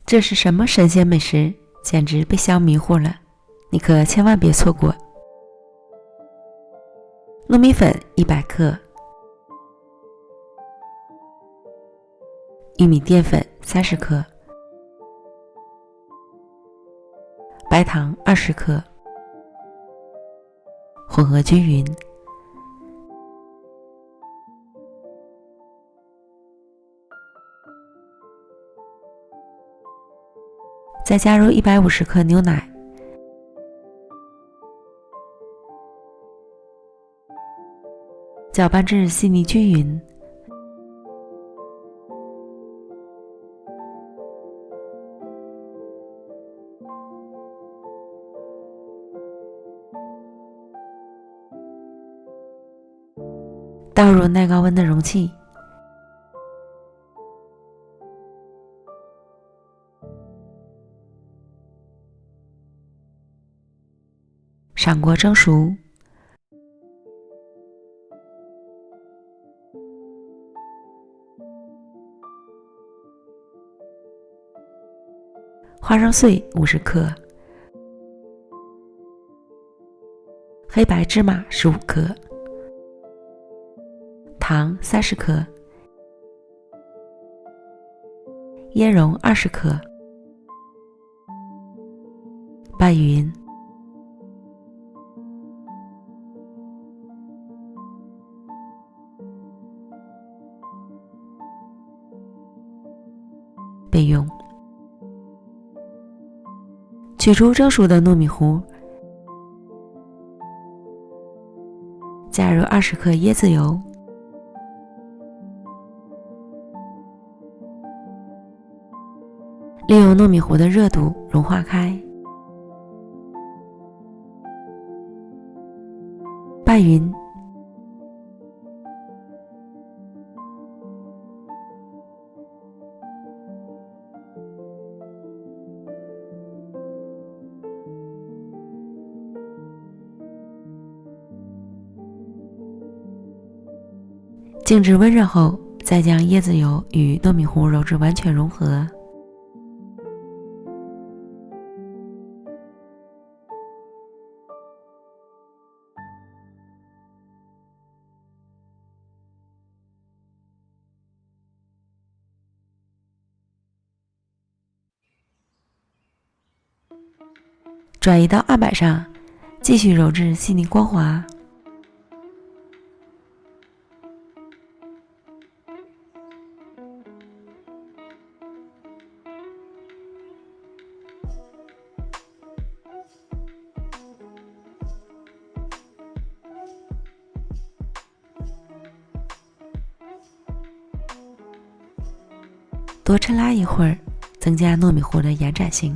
这是什么神仙美食，简直被香迷糊了，你可千万别错过。糯米粉100克，玉米淀粉30克，白糖20克，混合均匀。再加入150克牛奶，搅拌至细腻均匀。倒入耐高温的容器，上锅蒸熟。花生碎50克，黑白芝麻15克，糖30克，椰蓉20克，拌匀。备用。取出蒸熟的糯米糊，加入20克椰子油，利用糯米糊的热度融化开，拌匀。静置温热后，再将椰子油与糯米糊揉至完全融合。转移到案板上，继续揉至细腻光滑。多抻拉一会儿，增加糯米糊的延展性。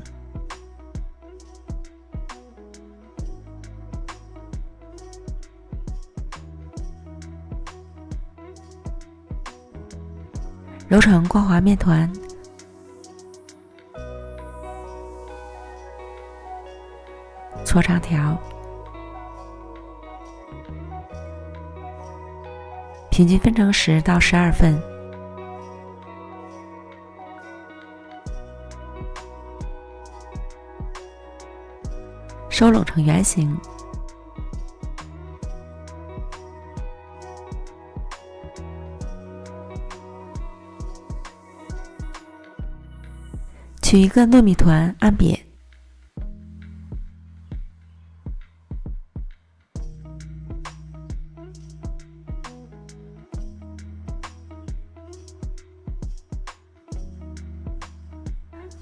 揉成光滑面团，搓长条，平均分成10到12份。收拢成圆形，取一个糯米团按扁，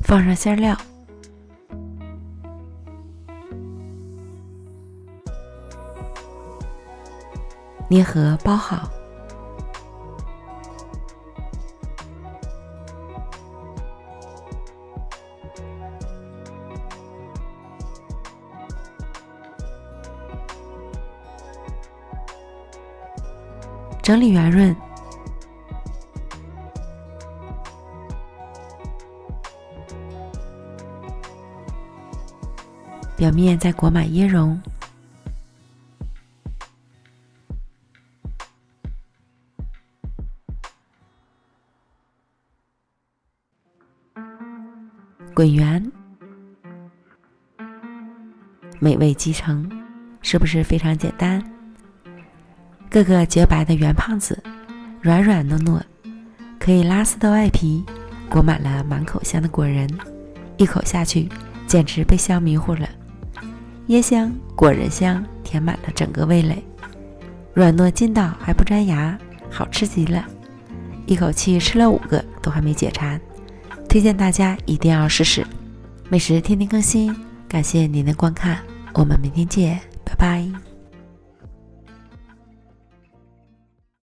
放上馅料，捏合包好。整理圆润，表面再裹满椰蓉，滚圆，美味即成，是不是非常简单？个个洁白的圆胖子，软软糯糯，可以拉丝的外皮裹满了满口香的果仁，一口下去简直被香迷糊了。椰香、果仁香填满了整个味蕾，软糯筋道还不粘牙，好吃极了。一口气吃了5个都还没解馋，推荐大家一定要试试。美食天天更新，感谢您的观看，我们明天见，拜拜。